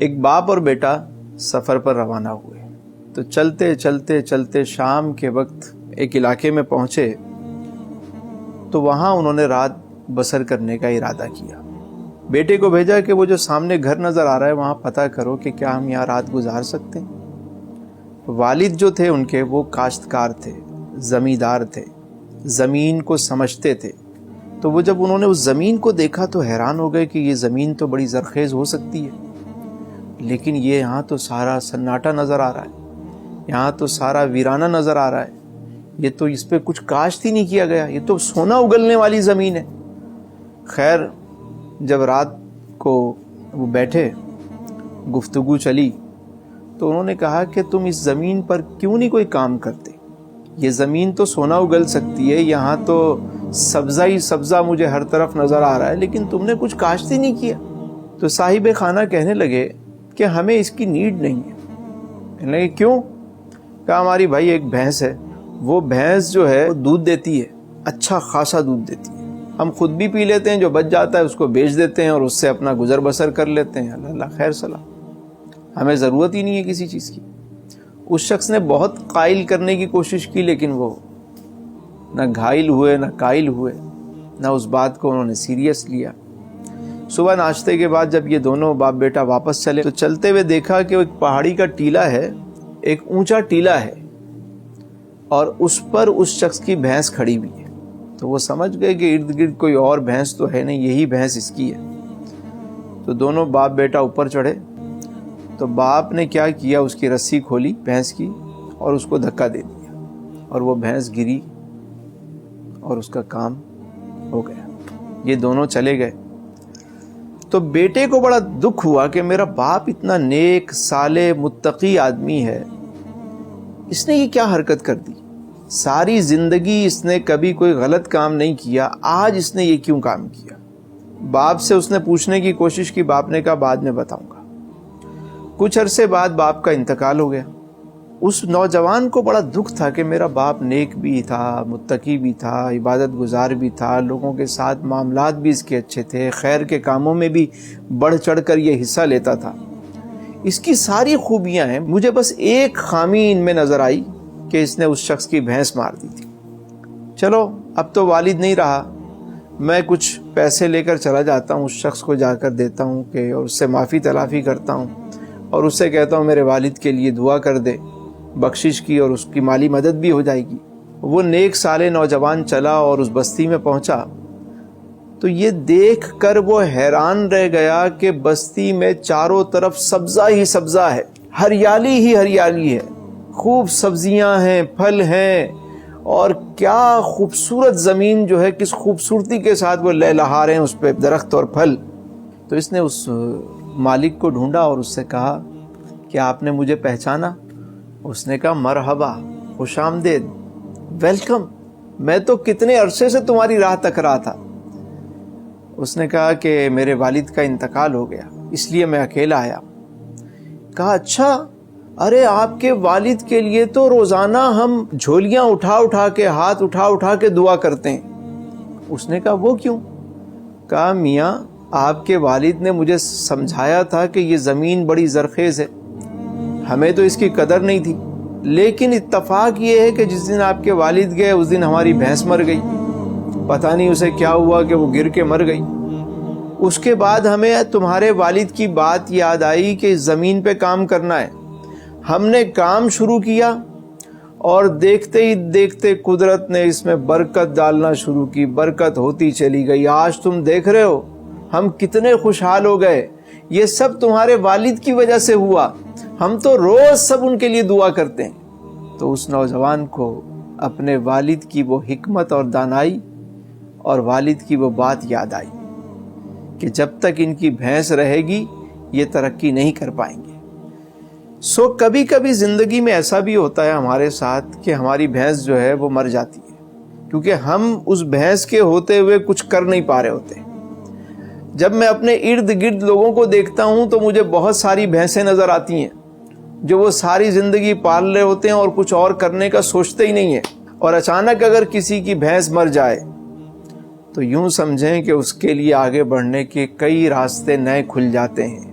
ایک باپ اور بیٹا سفر پر روانہ ہوئے تو چلتے چلتے چلتے شام کے وقت ایک علاقے میں پہنچے تو وہاں انہوں نے رات بسر کرنے کا ارادہ کیا۔ بیٹے کو بھیجا کہ وہ جو سامنے گھر نظر آ رہا ہے وہاں پتہ کرو کہ کیا ہم یہاں رات گزار سکتے ہیں۔ والد جو تھے ان کے وہ کاشتکار تھے، زمیندار تھے، زمین کو سمجھتے تھے، تو وہ جب انہوں نے اس زمین کو دیکھا تو حیران ہو گئے کہ یہ زمین تو بڑی زرخیز ہو سکتی ہے، لیکن یہ یہاں تو سارا سناٹا نظر آ رہا ہے، یہاں تو سارا ویرانہ نظر آ رہا ہے، یہ تو اس پہ کچھ کاشت ہی نہیں کیا گیا، یہ تو سونا اگلنے والی زمین ہے۔ خیر جب رات کو وہ بیٹھے، گفتگو چلی تو انہوں نے کہا کہ تم اس زمین پر کیوں نہیں کوئی کام کرتے؟ یہ زمین تو سونا اگل سکتی ہے، یہاں تو سبزہ ہی سبزہ مجھے ہر طرف نظر آ رہا ہے، لیکن تم نے کچھ کاشت ہی نہیں کیا۔ تو صاحب خانہ کہنے لگے کہ ہمیں اس کی نیڈ نہیں ہے۔ کہنے لگے کیوں؟ کہا ہماری بھائی ایک بھینس ہے، وہ بھینس جو ہے دودھ دیتی ہے، اچھا خاصا دودھ دیتی ہے، ہم خود بھی پی لیتے ہیں، جو بچ جاتا ہے اس کو بیچ دیتے ہیں اور اس سے اپنا گزر بسر کر لیتے ہیں، اللہ خیر سلام، ہمیں ضرورت ہی نہیں ہے کسی چیز کی۔ اس شخص نے بہت قائل کرنے کی کوشش کی، لیکن وہ نہ گھائل ہوئے نہ قائل ہوئے، نہ اس بات کو انہوں نے سیریس لیا۔ صبح ناشتے کے بعد جب یہ دونوں باپ بیٹا واپس چلے تو چلتے ہوئے دیکھا کہ ایک پہاڑی کا ٹیلہ ہے، ایک اونچا ٹیلہ ہے، اور اس پر اس شخص کی بھینس کھڑی ہوئی ہے۔ تو وہ سمجھ گئے کہ ارد گرد کوئی اور بھینس تو ہے نہیں، یہی بھینس اس کی ہے۔ تو دونوں باپ بیٹا اوپر چڑھے تو باپ نے کیا کیا، اس کی رسی کھولی بھینس کی اور اس کو دھکا دے دیا، اور وہ بھینس گری اور اس کا کام ہو گیا۔ یہ دونوں چلے گئے تو بیٹے کو بڑا دکھ ہوا کہ میرا باپ اتنا نیک صالح متقی آدمی ہے، اس نے یہ کیا حرکت کر دی؟ ساری زندگی اس نے کبھی کوئی غلط کام نہیں کیا، آج اس نے یہ کیوں کام کیا؟ باپ سے اس نے پوچھنے کی کوشش کی، باپ نے کہا بعد میں بتاؤں گا۔ کچھ عرصے بعد باپ کا انتقال ہو گیا۔ اس نوجوان کو بڑا دکھ تھا کہ میرا باپ نیک بھی تھا، متقی بھی تھا، عبادت گزار بھی تھا، لوگوں کے ساتھ معاملات بھی اس کے اچھے تھے، خیر کے کاموں میں بھی بڑھ چڑھ کر یہ حصہ لیتا تھا، اس کی ساری خوبیاں ہیں، مجھے بس ایک خامی ان میں نظر آئی کہ اس نے اس شخص کی بھینس مار دی تھی۔ چلو اب تو والد نہیں رہا، میں کچھ پیسے لے کر چلا جاتا ہوں، اس شخص کو جا کر دیتا ہوں کہ اور اس سے معافی تلافی کرتا ہوں اور اس سے کہتا ہوں میرے والد کے لیے دعا کر دے، بخشش کی، اور اس کی مالی مدد بھی ہو جائے گی۔ وہ نیک صالح نوجوان چلا اور اس بستی میں پہنچا تو یہ دیکھ کر وہ حیران رہ گیا کہ بستی میں چاروں طرف سبزہ ہی سبزہ ہے، ہریالی ہی ہریالی ہے، خوب سبزیاں ہیں، پھل ہیں، اور کیا خوبصورت زمین جو ہے، کس خوبصورتی کے ساتھ وہ لہلہا رہے ہیں اس پہ درخت اور پھل۔ تو اس نے اس مالک کو ڈھونڈا اور اس سے کہا کہ آپ نے مجھے پہچانا؟ اس نے کہا مرحبا، خوش آمدید، ویلکم، میں تو کتنے عرصے سے تمہاری راہ تک رہا تھا۔ اس نے کہا کہ میرے والد کا انتقال ہو گیا، اس لیے میں اکیلا آیا۔ کہا اچھا، ارے آپ کے والد کے لیے تو روزانہ ہم جھولیاں اٹھا اٹھا کے، ہاتھ اٹھا اٹھا کے دعا کرتے ہیں۔ اس نے کہا وہ کیوں؟ کہا میاں آپ کے والد نے مجھے سمجھایا تھا کہ یہ زمین بڑی زرخیز ہے، ہمیں تو اس کی قدر نہیں تھی، لیکن اتفاق یہ ہے کہ جس دن آپ کے والد گئے اس دن ہماری بھینس مر گئی، پتہ نہیں اسے کیا ہوا کہ وہ گر کے مر گئی۔ اس کے بعد ہمیں تمہارے والد کی بات یاد آئی کہ اس زمین پہ کام کرنا ہے، ہم نے کام شروع کیا اور دیکھتے ہی دیکھتے قدرت نے اس میں برکت ڈالنا شروع کی، برکت ہوتی چلی گئی، آج تم دیکھ رہے ہو ہم کتنے خوشحال ہو گئے، یہ سب تمہارے والد کی وجہ سے ہوا، ہم تو روز سب ان کے لیے دعا کرتے ہیں۔ تو اس نوجوان کو اپنے والد کی وہ حکمت اور دانائی اور والد کی وہ بات یاد آئی کہ جب تک ان کی بھینس رہے گی یہ ترقی نہیں کر پائیں گے۔ کبھی کبھی زندگی میں ایسا بھی ہوتا ہے ہمارے ساتھ کہ ہماری بھینس جو ہے وہ مر جاتی ہے، کیونکہ ہم اس بھینس کے ہوتے ہوئے کچھ کر نہیں پا رہے ہوتے۔ جب میں اپنے ارد گرد لوگوں کو دیکھتا ہوں تو مجھے بہت ساری بھینسیں نظر آتی ہیں جو وہ ساری زندگی پال رہے ہوتے ہیں اور کچھ اور کرنے کا سوچتے ہی نہیں ہیں، اور اچانک اگر کسی کی بھینس مر جائے تو یوں سمجھیں کہ اس کے لیے آگے بڑھنے کے کئی راستے نئے کھل جاتے ہیں،